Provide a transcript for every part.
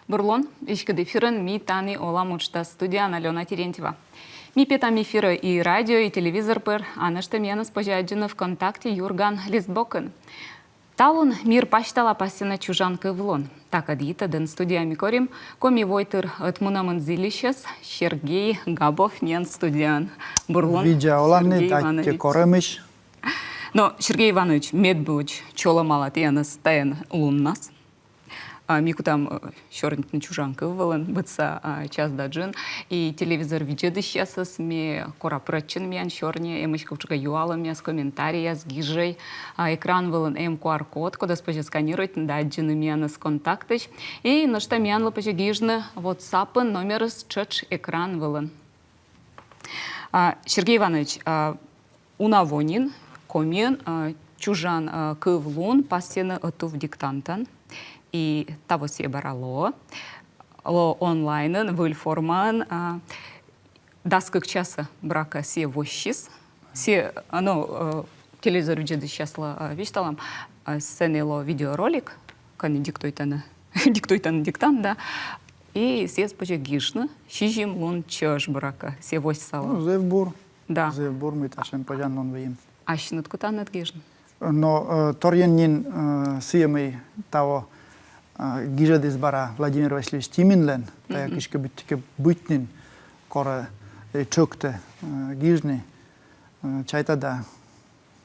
Бурлон, ишкады эфирын ми тани олам учта студия Алена Терентьева. Ми петам эфира и радио, и телевизор пыр, анышты менас пожаджина ВКонтакте Юрган Листбокен. Талун мир паштала пасина чужанка влон. Так адита ден студия микорим, коми войтыр отмунамын зилищес, Сергей Габов мен студиян. Бурлон, Видя оланы датте коремиш. Но Сергей Иванович медбуч чола малатенас таян луннас. Мику там чернитна чужанка вылын, бытса час даджин. И телевизор видеды сейчас ми корапрачын мен черни, эмочковчика юалами с комментария с гижей. Экран вылын QR-код, куда спожи сканирует даджины мен с контактыч. И на что мен лопача гижны WhatsApp номер с чач экран вылын. Сергей Иванович, унавонин, комен, чужан кывлун, пастена отув диктантан. И того себе барало, онлайнен, выльформан, даскак часа брака се вощис, се, телевизор видео сейчас вишталам, сценило видеоролик, кани диктуйтан диктант, да, и се споче гишна, шижим лун чаш брака, се вощисала. Зевбур. Да. Зевбур мы ташем пожан лун вим. Ашнат кутанат гишна. Но торьянин сиемый того гижадис бара Владимир Васильевич Тиминлен, так ишке бытнин кора чокте гижни, чайта да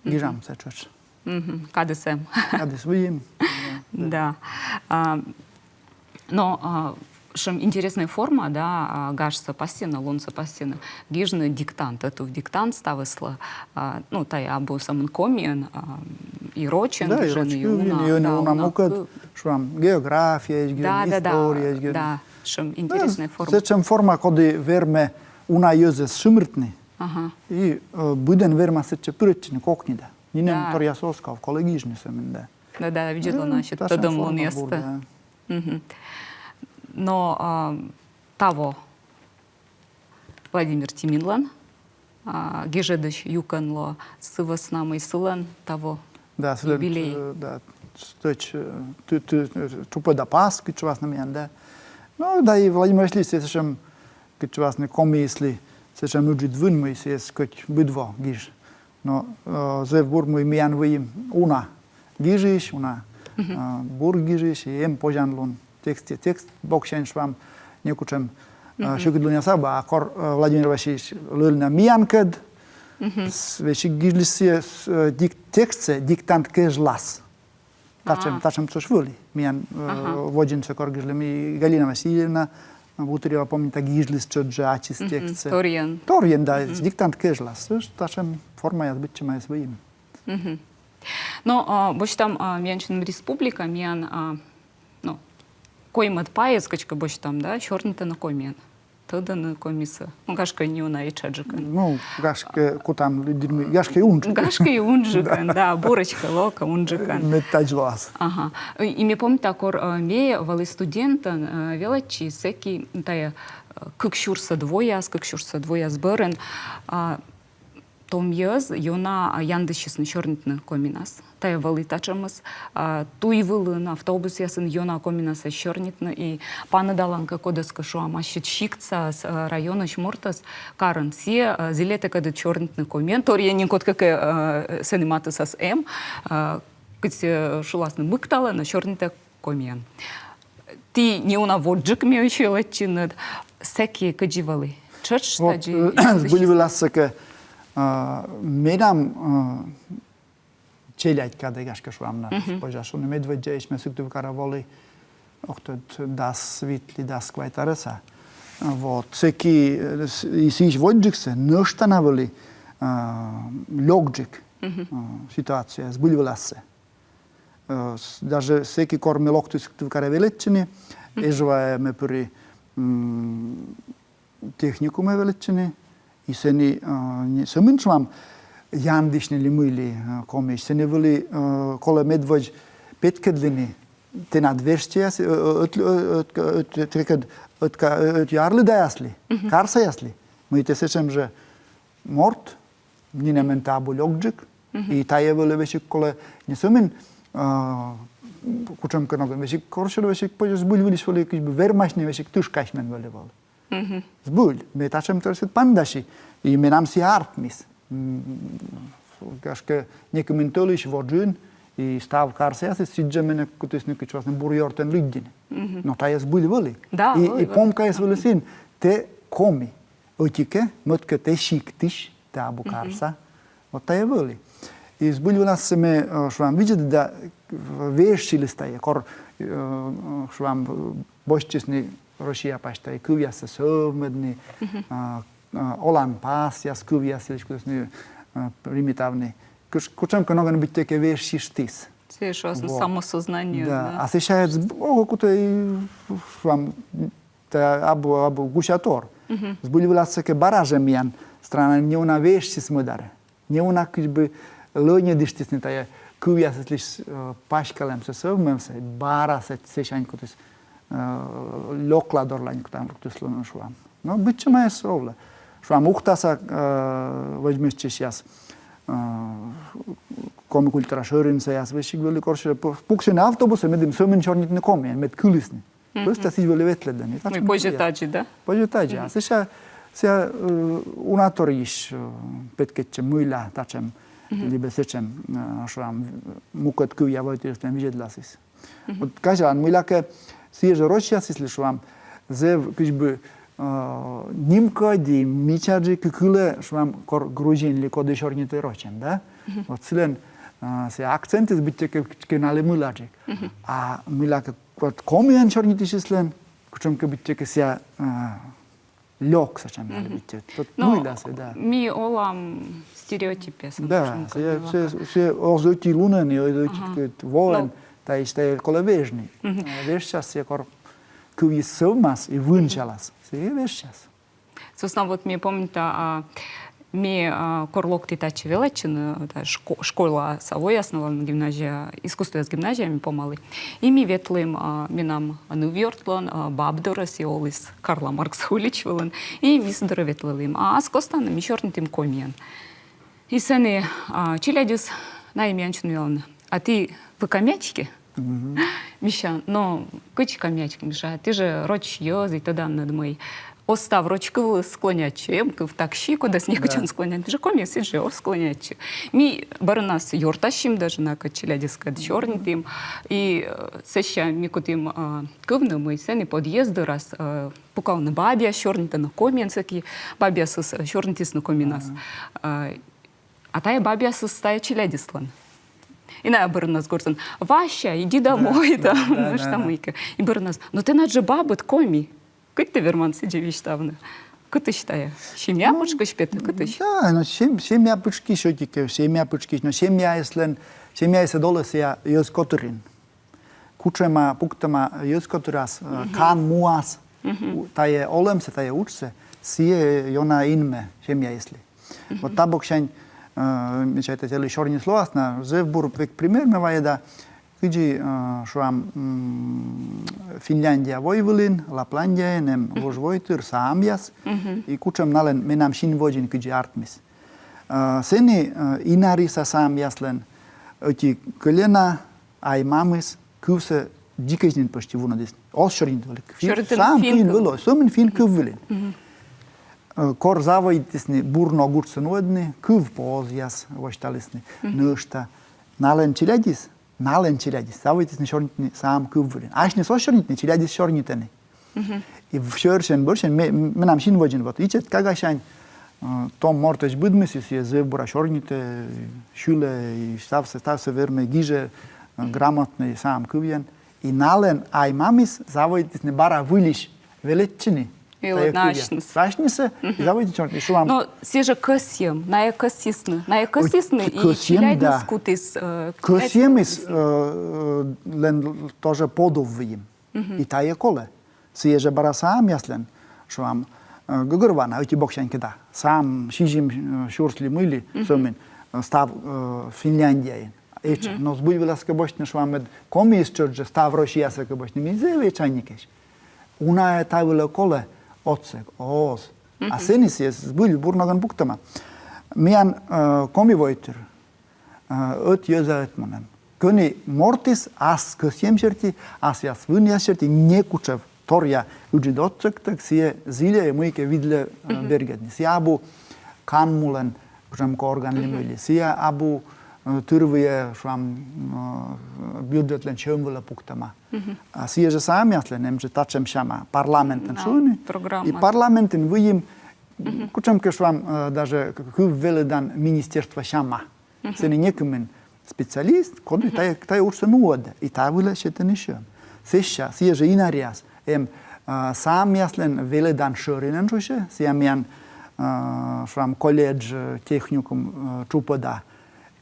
гижам сечоч. Кадесем. Кадес вим. Да. Но шем интересная форма, да, гаш сапасина, лун сапасина, гижны диктант, это в диктант стависла, ну, тай абу самын комиен, и рочен, да, и уна мукат, швам география, история, да, шем интересная форма. Сечем форма, коди верме уна юзес шумртни, и буден верма сече прични кокнида. Нинем торя соскав, колегижни семен, да. Да, видела, значит, тадам лун еста. Но того Владимир Тиминлан, гежедыш юканло сывас намой сылан того юбилей. Да, сточ тупо да пас, кичвас на меня, да. Ну, да и Владимир Васильевич, сечем кичвас не комисли, сечем уджит вын мы сес кич быдво гиж. Но зевбур мы миян выим уна гижиш, уна бур гижиш, и эм пожанлун. Текст бокшен швам некучем шукидлуня саба, акор Владимир Васильевич лыльна миянкад, вещи гижлисе текстце диктант кежлас. Тачем цош выли. Миян воджинце кор гижлеми Галина Васильевна, Бутырева помните гижлис чоджа ачис текстце. Торьен, да, диктант кежлас. Тачем форма я сбитчема своим. Но больше там мянчин республика, миян, коймат паескачка бош там, да, черный-то на комен. Тогда на комисса. Ну, гашка не уна и чаджика. Ну, гашка кутам, гашка и унджика. Гашка и унджика, да, бурочка, лока, унджика. Метаджлас. Ага. И мне помню, такор мея, вали студента, велачи, секи, тая, кыкшурса двояс бэрен, том ез, йона яндышесны чернитны коминас. Тая вали тачамас, туй вылын автобус ясын йона коминаса чернитны, и паны даланка кодеска шуама щитщикца с района Шмуртас, карен се, зелете кады чернитны комен, тор я не код как сениматыса с М, кыти шуласны мыктала на чернита комен. Ти не уна воджик меючи латчинат, секи кадживали. Чач таджи. Были выласыка медам челять когда гашка швамна, пожашо не медведя ишме сукту караволи, охтод дас свитли дас квайтареса. Вот секи и сиш воджиксе нёштанавали лёгджик ситуация с были вылассе. Даже секи корме локту сукту каравелечни, ежва ме при техникуме велечни. И сени саминчвам яндишни ли мили комиш, сени вели коле медведь петкедлини те надверстия от ярли да ясли, карса ясли. Мы те сечем же морт, ни не ментабу лёгджик, и тая вели веши коле не самин kuczem nogan wesik korshel wesik po zbul wylis woli jakiś wermaśny wesik tuż kaśmen woli wol. Zbul, my taczem to jest pandashi i my nam si artmis. Kaške nekim intoliš vodžin i stav karsejas i siđeme kutis neki čas ne burjorten lydin. No ta je zbul voli. Da, I pomka je voli sin te komi. Otike, motke te šiktiš, te abu karsa. Ot ta je voli. I zbul voli se me švam vidjet da vešili staje, kor švam boščisni Rošija pašta i kuvja se sovmedni, Olan pas, jas kuvja se liš kutisni примитивный. Кучем много быть такие вещи штис. Це самосознання. Да. А сейчас какой-то вам або гушатор. Сбудивляться к баражем ян страна не una вещи смударе. Не una как бы лоне диштисни тая кувя се лишь пашкалем се совмем се бара се сешань кутис локладор лань там кутис лоно швам. Но быть чем я совла. Швам ухтаса возьмешь сейчас комикультура шоринса яс вещи вели корше пукшен автобусе медим сомен чорнит не коме мед кулисни. Просто си вели ветледани. Ми пожитаджи, да? Пожитаджи. А сега унаториш петкетче муйла тачем либе сечем швам мукот кувя войтирстен вижедласис. Вот кажан муйла си же рощас если швам зев кичбы Nimka di mičađi kukule švam kor Gruzin li kod šornite ročen, da? Od silen se akcentis bitte ke nale mulađi. A milaka kod komijan šornite šislen, kučem ke bitte ke se ljok sa čem nale bitte. To mula se, da. Mi olam stereotipe sam. Da, se ozoti lunen i ozoti volen, ta ište kolevežni. Vešća se kor kuvi sovmas i vunčalas. Собственно, вот мне помню, мне корлок титачи велачин, школа совой основана гимназия, искусство с гимназиями помалы. И ми ветлым минам нувертлан, бабдорас и олис Карла Маркса уличвелен, и висдора ветлым. А с костаном мишорнитым комиен. И сани челядис на имянчун а ты в камячке? Миша, но кыч камячка, Миша, ты же роч йоз и тогда над мой остав рочку склонячи, в такши, куда с некочан склонять, ты же коми сиджи, склонячи. Ми баранас йорташим даже на качелядиска чорнитым, и сеща ми кутым кывны мы сени подъезды раз пукал на бабия чорнита на коменцаки, бабия с чорнитис на коминас. А тая бабия с стая челядислан. И на Барнас говорит, Вася, иди домой, да, штамыка. И Барнас, но ты наджи бабыт коми. Как ты верман сидишь там? Как ты считаешь? Семья пучка шпет, как ты считаешь? Да, но семья пучки шотики, семья пучки, но семья если долас я ёс которин. Кучема пуктама ёс которас кан муас. Тае олемсе, тае учсе, сие ёна инме семья если. Вот табок шань мечайте тели шорни словасна, зевбур пек пример ме ваеда, киджи шуам Финляндия војвилин, Лапландия нем вожвойтыр саамјас и кучам нален менам шин воджин киджи артмис. Сени инари са саамјаслен, оти колена ай мамис кувсе дикежнин почти вунадис. Осшорин велик. Сам фин вело, сомен фин куввилин. Kor zavojtisni burno gurtsenodni, kuv pozjas voštalisni, nöšta, nalen čiledis, zavojtisni šornitni sam kuvvulin. Ašni so šornitni, čiledis šorniteni. I v šöršen bëršen, me nam šin vođen, vot ičet kaga šanj, tom mortež budmis, je zebura šornite, šule i stav se verme giže, gramotni sam kuvjen. I nalen aj mamis zavojtisni bara vuliš velečini. Страшница, и заводите черт, и шулам. Но все же косьем, на экосисны и челядинску ты с... Косьем тоже подоввием. И та е коле. Все же бара сам яслен, шулам. Гогорвана, эти бокшанки да. Сам шижим шурсли мыли, сомен, став Финляндия. Но сбудивала скобочно, шулам, комис чорджа, став Росия скобочно, мизе вечайникеш. Una e tavole коле, otsek, oos. A senis jes zbuli burnogan puktama. Mian komivoitur, öt jöza etmonen. Köni mortis as kösiemšerti, as jas vuniasšerti nekučev torja uđidotčektak, sije zilje je mujke vidle bergetni. Sije abu kanmulen, kučem ko organ limili. Sije abu tyrvije švam budžetlen šömvula puktama. A sije že sami jaslen, že tačem šama parlamenten šuni. I parlamenten vujim, kučem ke švam daže veledan ministerstva šama. Se ne nekumen specialist, kod taj urse nuode. I ta vile šete nišem. Seša, sije že inarias. Sam jaslen veledan šörinen šuše, sije mian švam koledž tehnikum čupoda.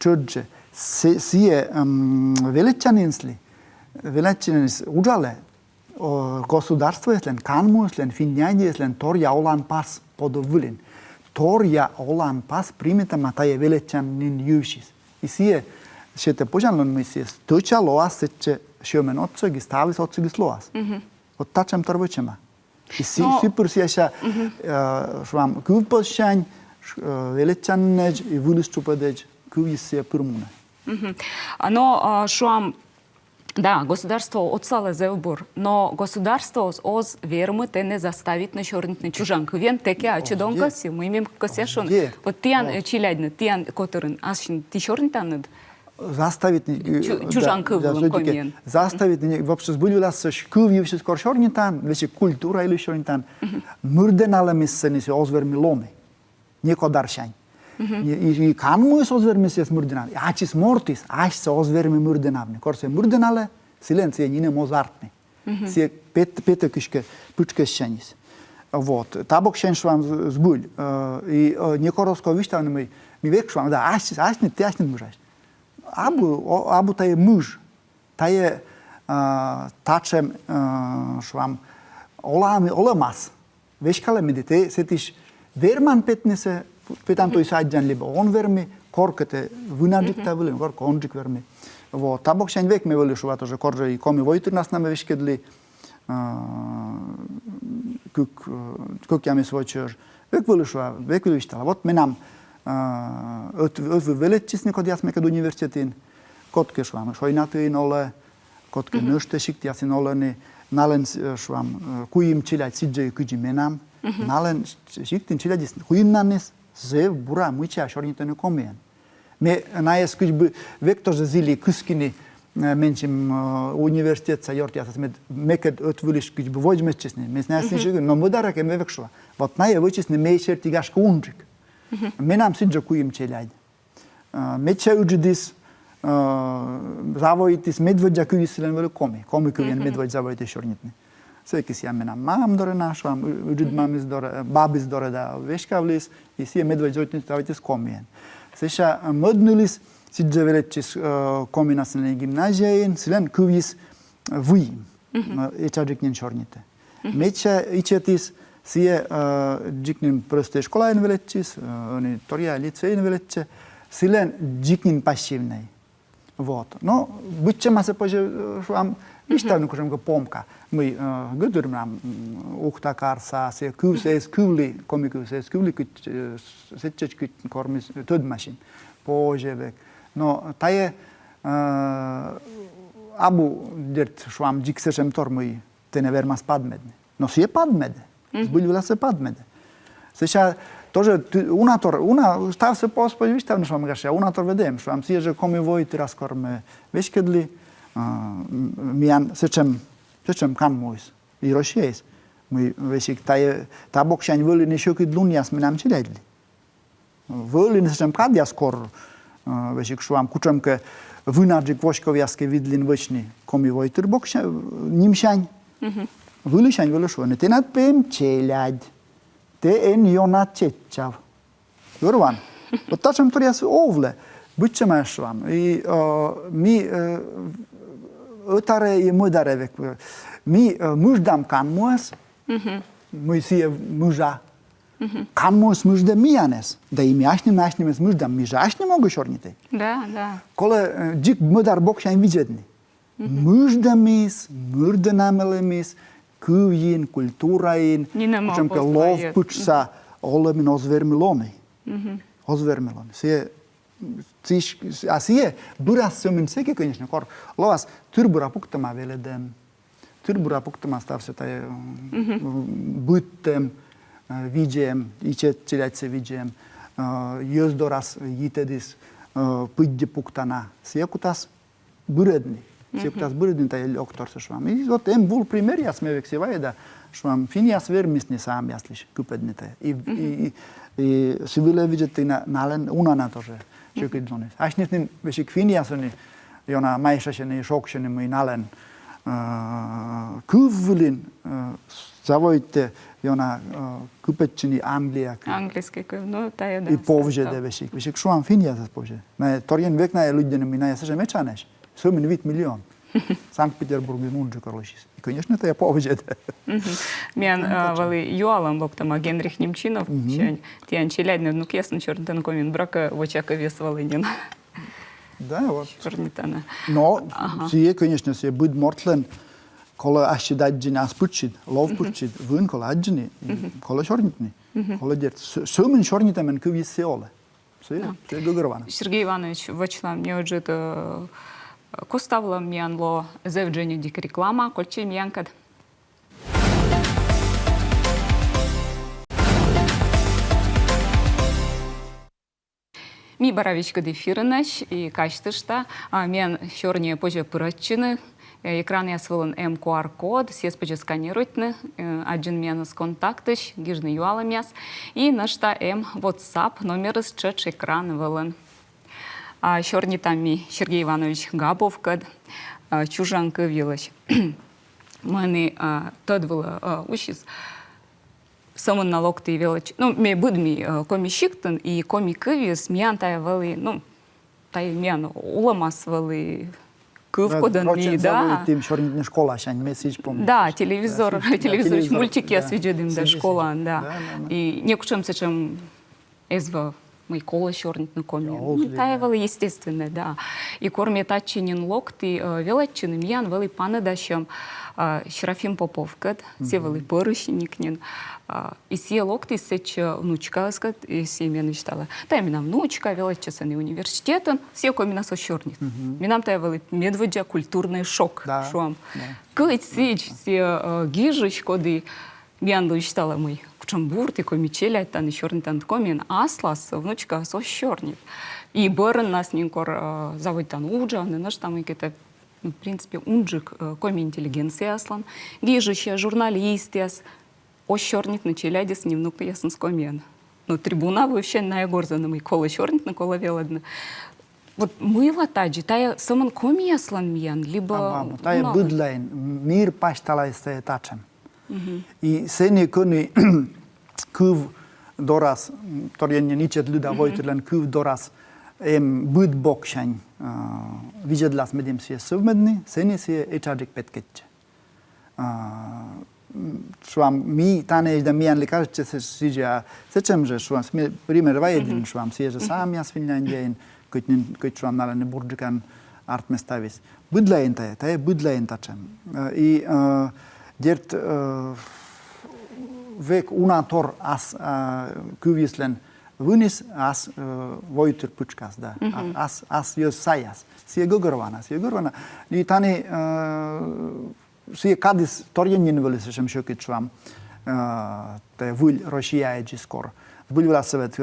Čudže, sije velečaninsli, uđale, gosударство jeslen, kanmu jeslen, Finjanje jeslen, torja olan pas podovulin. Torja olan pas primitama taje velečanin jušis. I sije, šete požanlon mi sije, stoča loas seče šiomen otsog i stavis otsog i sloas. Od tačem torvočema. I super sije ša švam kuvpošanj, velečanej i vulis čupadej, кувисия пырмуна. Но шуам, да, государство отсало зелбур, но государство оз вермы те не заставит на чорнитный чужан. Кувен теке ачедон каси, мы имеем касяшон. Вот тиян чилядны, тиян которын ашин ти чорнитаныд. Заставит чужан кывлым комен. Заставит вообще сбылилась кувивший скор чорнитан, вещи культура или чорнитан. Мурденалемиссенис озвермилоны. Некодаршань. I kanmu se ozvermi se smurdenavni. Acis mortis, aș se ozvermi murdenavni. Kor se murdenale, silenție nine mozartni. Se pete kiške pučke šenis. Вот. Табок šen švam zbulj. I nekorosko vištavni mi vek švam, da aș ne te aș ne mužaš. Abu ta je muž. Ta je tačem švam olamas. Veškale medite, se tiš verman petnise Питам той саджан либо он верми, коркате вынадик та вылен, корка онджик верми. Вот. Табок шань век ме вели шува тоже коржа и коми войтыр нас наме вешкедли, кук ями свой чёж. Век вели шува, век вели виштала. Вот менам öt велетчисни код ясме кад университетин, котке швам, шойнатыин оле, котке нöште шикти ясин олени, нален швам, куим чилять сиджей куджи менам, нален шиктин чилядис, куим нанес, Zев bura muicea șornită ne comien. Me naes cât be vector zili câskini mencim universiteța jortia să med meked ötvilish cât be voj mecesne. Mes naes nici no modara că me vecșua. Vat nae vecesne me certigaș cu unjic. Me nam singe cuim celad. Me ce ujidis zavoitis medvedja cuislen vele comi cuien medved zavoite șornitne. Sve ki si ja menam mam dore našam, uđid mamis dore, babis dore da veškavlis, i si je medved zojtni stavite s komien. Seša modnulis, si dževelečis kominasne gimnazijin, silen kuvis vujim, eća džiknin šornite. Meća ičetis si je džiknin proste školajn velečis, oni torija licein veleče, silen džiknin pasivnej. Вот. Но быччема се поже швам виштавну кожем го помка. Мы гыдырмам ухтакарса се кюсес кюли комикюсес кюли кыт сетчеч кыт кормис төд машин пожевек. Но тае абу дерт швам джиксешем тормы теневермас падмедне. Но се падмеде. Збылюла се падмеде. Seša тоже una stav se pospođi vištavno švam gaša, unator vedem, švam si je, že komi vojti raskorme veškedli, mijan sečem kan mojs, i rošijez. Mi vešik ta bokšanj voli ne šokit lunjas mi nam čiledli. Voli ne sečem kad jaskor, vešik švam kučem ke vynadžik voškov jaske vidlin večni komi vojtir bokšanj, nimšanj. Voli šanj voli švo, ne te nad pem čeljad. Te en jona čečav. Jorvan, od tačem to jas ovle, byćema švam. I mi otare je modare vek. Mi muždam kan muas, mi si je muža. Kan muas mužde mijanes. Da im jašnim muždam, mi žašni mogu šornite. Da. Kole džik modar bokšanj vidžedni. Muždamis, murdenamelemis, Kuvjin, kulturain, kučem lov pučsa olemin ozvermiloni. Ozvermiloni. Se Asie, buras sömün seke, конечно, kor loas turbura puktama veledem, turbura puktama stavse taj byttem, vidjem, ičet ciljajce vidjem, jözdoras jitedis, pidje puktana, siekutas buredni. Siekutas buredni taj oktor se švam. I zot vul primerjas me vek se vajeda, švam finjas vermisni sam jasliš, kupednite. I si vile vidjeti nalen unana tože. Šekidzonis. Aš nisnin vešik finjasoni, jona maisaseni, šokšeni mu nalen kuvlin zavoite jona kupečini Anglijak. Английский, ну, та I povžede vešik. Vešik šuam finjasas povžede. Na torjen vek na людьми mi na se mečaneš. Sumin 8 milion. Санкт-Петербург мунджи корочис. И, конечно, это я повжede. Мен вали юалам боптама Генрих Немчинов, тян челядный внук ясно чернтен комин брака в очака вес Волынин. Да, вот. Чернитана. Но, сие, конечно, сие будет мортлен, кола аши даджини аспучит, лов пучит, вын кола аджини, кола чернитни. Кола дет. Сумен чернитамен кывис сеоле. Сие, сие гогорвана. Сергей Иванович, вачла мне отжит коставла мянло зевджени дик реклама, кольчи мянкад. Ми баравичка дефирынаш и качтышта, мен шорне позже пыраччыны, экран ясвылын QR-код, сес позже сканируйтны, один менус контактыш, гижны юала мяс, и нашта WhatsApp номерыс чыч экран вылын. Шорни тамми Сергей Иванович Габовкад, чужанка вилась. Мани тот был ушис. Самон налог ты велич. Ну, ме будми коми шиктен и коми кывис, мян тая вали, ну, тай мян уламас вали кывкодан ми, да. Тим шорнитни школа, шань месяц помню. Да, телевизор, мультики освеждим, да, школа, да. И некучем сечем эзва мы кола шорнит на коме. Таевала, естественно, да. И корме тачинин локти велачин миян вели панедашем Шерафим Поповкат, се вели порышникнин. И се локти сеч внучка, скат, и се мен читала. Та имена внучка, велачесен и университетен, се коми нас ошорнит. Минам таевали медведя культурный шок. Шуам. Кыть сеч, се гижич, коды миян читала мой. Чамбурти, комічеля, та не чорний тан комін, аслас, внучка со чорнів. І берен нас нікор заводь тан уджа, не наш там який-то, ну, в принципі, унджик комі інтелігенції аслан, гіжище, журналістіас, ось чорнів на челядіс, не внук ясен з комін. Ну, трибуна вообще найгорзанами, коло чорнів на коло велодне. Вот мыла таджи, тая саман коми яслан миян, либо... Тая быдлайн, мир пашталайся тачем. I seni kuni kuv doras, torjenje ničet luda vojtelen kuv doras bud bokšan viđedlas medim sije suvmedni, seni sije ečadžik petketče. Švam mi tane da mijan likarče se siđa, sečem, že švam, primer vajedin švam, sije, že sam ja svinjanđen, koji švam nalane burđikan artmestavis. Budlajen taje budlajen tačem. I Dert vek unator as kuvislen vunis as vojtur pučkas da as jos sajas sie gogorvana ni tani sie kadis torjenin veli se šokit švam te vul Rošija je skor zbulila se vet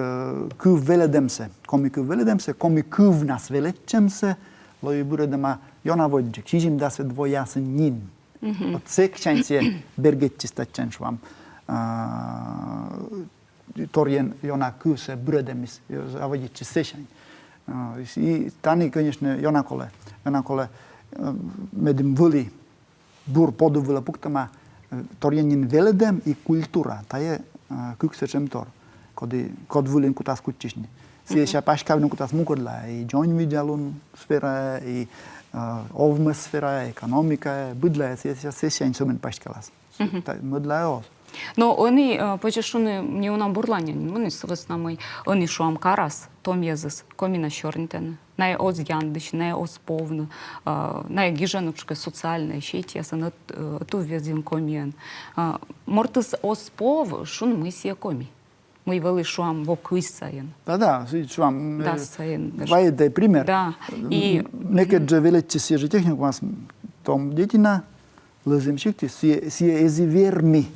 kuv veledemse komi kuv nas velečemse loj buredema jona vodjek šižim da se dvojasen nin. От секчанcie bergetistacen švam torjen jona kuse brödemis zavodiči sešan. I tani, конечно, jonakole medim vuli bur poduvila puktama torjenin veledem i kultura. Ta je kuksečem tor. Kod vulin kutas kutčišni. Sieša paškavnu kutas mukodla i join vidjalun sfera i овмосфера, экономика, быдла, се сенсумен пашкалас. Мыдла ос. Но они почешуны не унам бурланин, они свыснамы, они шуам карас, том езыс, комина шорнитен, най оз яндыш, най оз повну, най гижанучка социальная щитяса, на ту везин комиен. Мортыс оз пов, шун мы сие коми. мы вели шуам вокисаен. Da, швам. Да, саен. Vai de primer. Да. И Nekad veleći se že tehniku mas tom djetina lăzim šikti sie ezi vermi.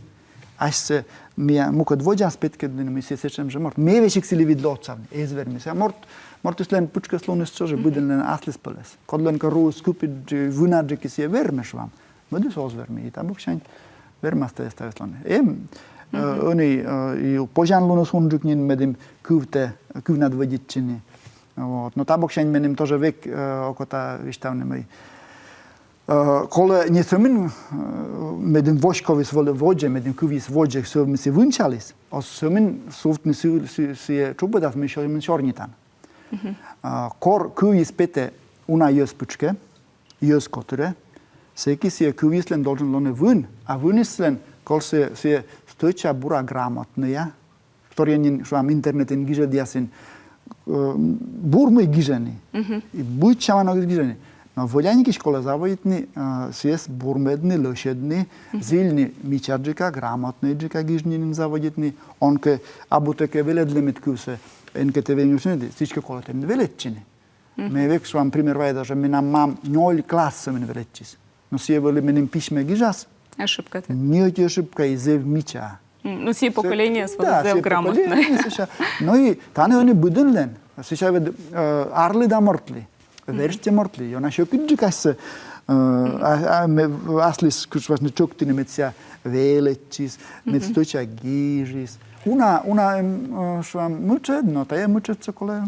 Aș se mia mucă dvoja spet kad mi se sečem že mort. Meve šik si li vidlocavni ezi vermi. Se mort islen pučka slonis čože budelne aslis peles. Kodlen ka ru skupit vunadže ki sie verme švam. Mădu sos vermi. Ta bukšaň verma ste slone. Oni i požan lunus hundžuknin medim kuvnad voditčini. Вот. Но табок шань менем тоже век окота виштавне мой. Коле не сумин медем вошковис воле воджа, медем кувис воджа, so ми се вунчалис, а сумин суфтни се чубадас ми шо ми шорнитан. Кор кувис пете una jösputske, jöskotere, seki se kuvislen должен лоне вун, а вунислен кол се stoča bura gramotnija, ktorjenin švam internetin giže diasin бурмы гижани. И будет чамано гижани. Но воляники школа заводитни сес бурмедни, лошадни, зильни мичаджика, грамотни джика гижнин заводитни. Онке абутеке веледлемет кусе, енке те венюсни, всички колата ми велетчини. Ме век швам пример вайда, že mi nam mam 0 klasa min velečis. No si je veli menim pišme гижас. ошибка-то. Не эти ошибка из мича. Ну, все поколения сводят грамотно. No i tane oni budunlen. Сейчас ved arli da mortli. Verste mortli. Jona šokidži kas aslis kušvasne čoktine med sia velečis, med stoča gižis. Una švam mučedno, ta je mučedco kole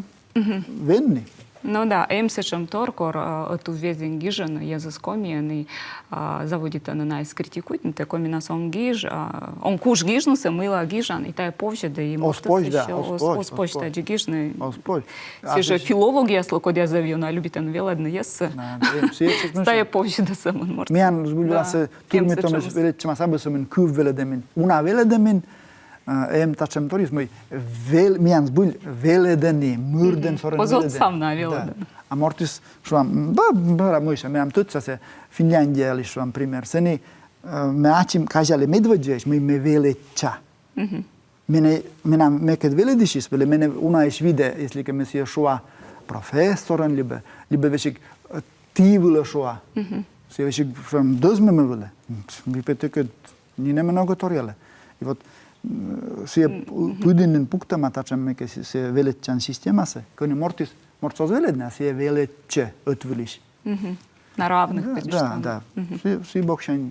venni. Ну да, емсечем торкор эту везен гижен языскомиен и заводит на нас критикует, не такой на сон гиж, он куш гижнуся, мыла гижан, и та повже да и может оспоч та гижны. Все же филология слокодя завью на любитен веладно ес. Та повже да самон морт. Миан збудила се турмитом велечма сабесомен кув веледемин. Una veledemin tacem toris moj mian zbul veledeni murden soren veleden. Pozot sam na veleden. Amortis švam bara mojša, miam tutsa se Finlandija ali švam primer. Seni me acim kažale medvedžeš, me veleća. Me kad veledišis, vele mene una iš vide, jestli me si šua profesoren, libe vešik tivule šua. Si vešik švam dozme me vele. Mi pete kad ni ne mnogo torjele. I vot se pudinen puktama tacem meke se veletjan sistemase, kone mortos veledna se veletče otviliš. На равных предпочитаем. Да. Си бокшань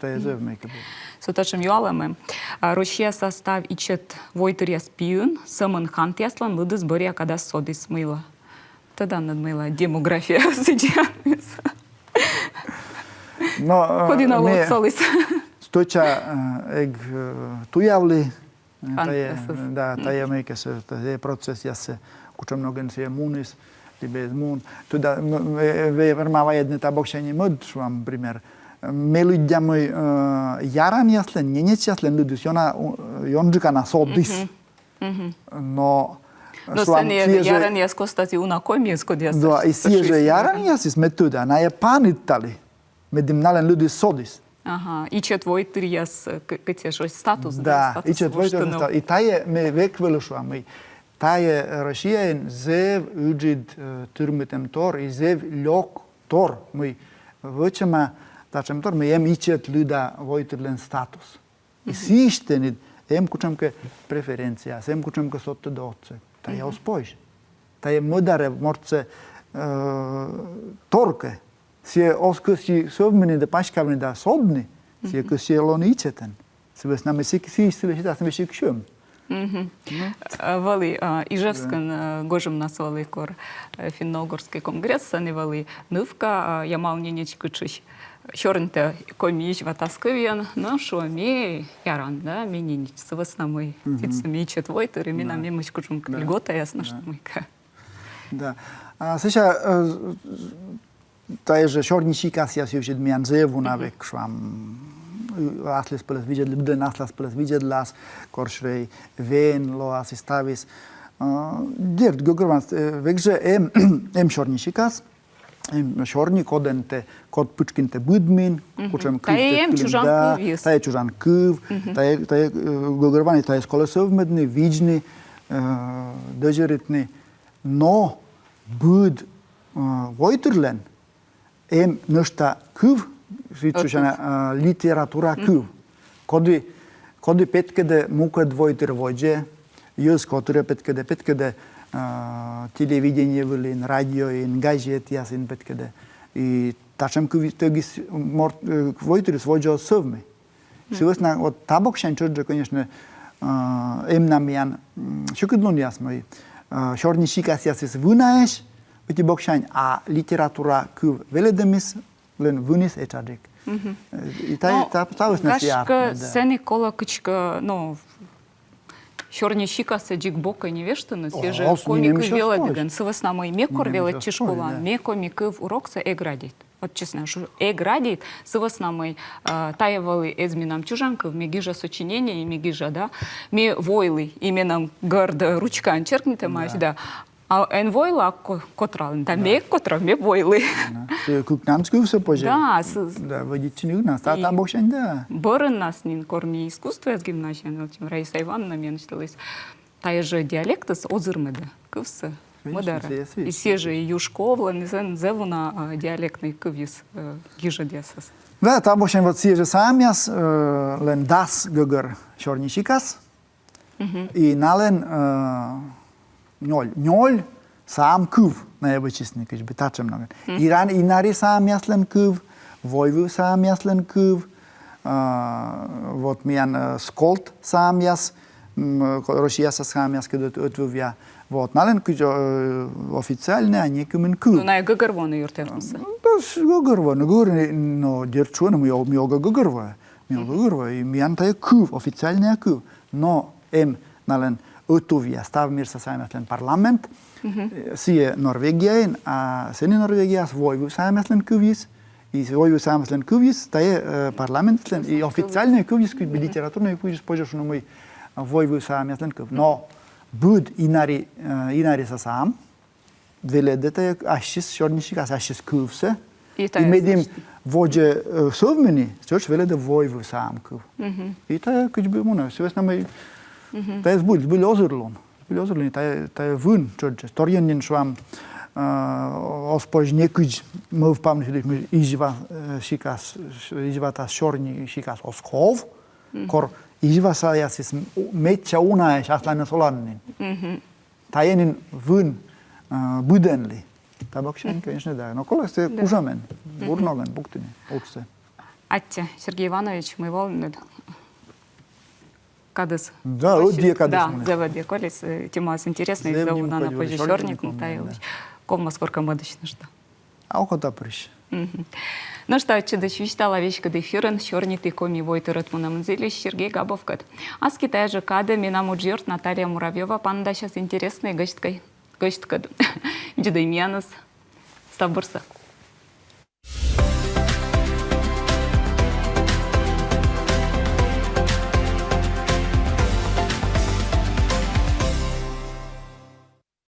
та езев мeke. Så tacem joalame. Roșia sastav icet voităria spiun, sămân hantiaslan lădăs băria cada sodis mâila. Тогда надмила демография сейчас. Ходина лоцалис. Stoča tujavli, ta je meke se, ta je proces, ja se kučem mnogen se je munis, li bez mun. Tuda vermava jedne ta bokšanje mod, švam primer. Me ľudia moj jaran jaslen, nenec jaslen ľudus, jonđika na sodis. No, švam sieže... Jaran jas kostati una komies, kod jas... Da, i sieže jaran jasis metuda, na je panitali, medim nalen ľudus sodis. Ага, и четвой триас, кате шо статус, да, и четвой статус. И тае ме век велушвам. Тае Росијаен зев уџид турмитем тор и зев лёк тор. Мы вочема тачем тор, мы ем ичет люда войтерлен статус. И сиштенит ем кучемке преференција, ем кучемке сотте доце. Тае оспоиш. Тае модаре морце торке. Se oskăsi sovmeni de pașcavni da sodni, se că se loničeten. Se vă sname se si stile și da se veși kșum. Вали Ижевскан гожем назвали кор финно-угорский конгресс, сани вали нывка, я мал ненечку чусь. Шорнте коміч ватасковіян, ну що мі яран, да, мі ненеч, се вă sname тиц мі четвойтери, мі нам мімочку чумка льгота, ясно, что мыка. Да. Сега ta že šorničíkas ja si už mian zevu na vek švam aslis peles vidjed libden aslas peles vidjed las koršrej ven lo asi stavis dert gogrvans vek že em šorničíkas Шорни коденте, код пучкинте будмин, кучем Таем чужан кывис. тае чужан кыв, тае гогорвани, тае сколосовмедни, вижни, дежеритни, но буд войтерлен, нешта кыв, ричушана литература кыв. Коди петкеде мукад войтер војдже, јас которе петкеде телевидение вилин, радио ин, газет јасин петкеде. И тачам тегис војтерис војдже совме. Сивесна од табокшен чорџе, конечно, намјан, шукидлун јасмој, шорни шикас јасис вунаеш, бити бокшан, а литература кыв веледемис, лен вунис ечаджик. И тавис на сијар. Кашка сени кола кычка, ну, Чорні щикаси джікбока не вештини, свіже коміки вела деген. Сивесна мой мекор вела чешкула, меко мікив урок це еградіт. От чесно, що еградіт, сивесна мой таєвали езмінам чужанків, мегіжа сочинення і мегіжа, да, ми войли іменам гарда ручкан черкніте мають, да. А ен войла котрален, да, ме котра, ме войли. Кукнанскую все позже. Да, водичный у нас, там бокшен, да. Борен нас нин корми искусство с гимназией, Раиса Ивановна менштилась. Та же диалекты с озырмыды, кывсы, мыдары. И все же юшковла, низен зевуна диалектный кывис гижа десас. Да, там бокшен вот все же самяс, лен дас гогор шорничикас, и нален ноль сам кыв на ебачисник, кыш би тачем ноган. Иран инари сам яслен кыв, войву сам яслен кыв, вот миян сколт сам яс, Россияса сам яс кыдет отвувя. Вот нален кыш официальный, а не кымен кыв. Ну, на гогорвону юртефнуса. Да, гогорвону, но дерчуна миога гогорва. И миян тая кыв, официальный кыв. Но нален отвувя, став мир со сам яслен парламент, сие Норвегия, а сени Норвегия с войву самяслен кувис, и войву самяслен кувис, тае парламентлен и официальный кувис, куй би литературный кувис позже, что мы войву самяслен кув. Но буд инари са сам, веледете ашис шорнишикас ашис кувсе, и медим воже совмени, чоч веледе войву сам кув. И тае куч би муна, севесна мы тае збуль озырлон. Озырлон, тае вун, чоч, торјенин швам оспож некуј мов памниш ми изжива шикас, изживата шорни шикас осков, кор изжива са јасис меча унаеш аслана соланнин. Тајенин вун буденли. Табакшен, конечно, да. Но кола сте кужамен, бурноген, буктини, оксе. Атте, Сергей Иванович, мы волнует. Кадыс. Да, вот где кадыс. Да, заводи колес. Тема интересная, зовут на позже Чорник, Таилович. Комма сколько модочно что. А окото приш. Ну что, чудо чувствовала вещь, когда эфирен, Чорник ты коми войты ратмуном зелиш, Сергей Габовкат. А с Китая же када, мина муджерт Наталья Муравьева, панда сейчас интересная гостька. Гостька. Джудаймянос. Стабурса.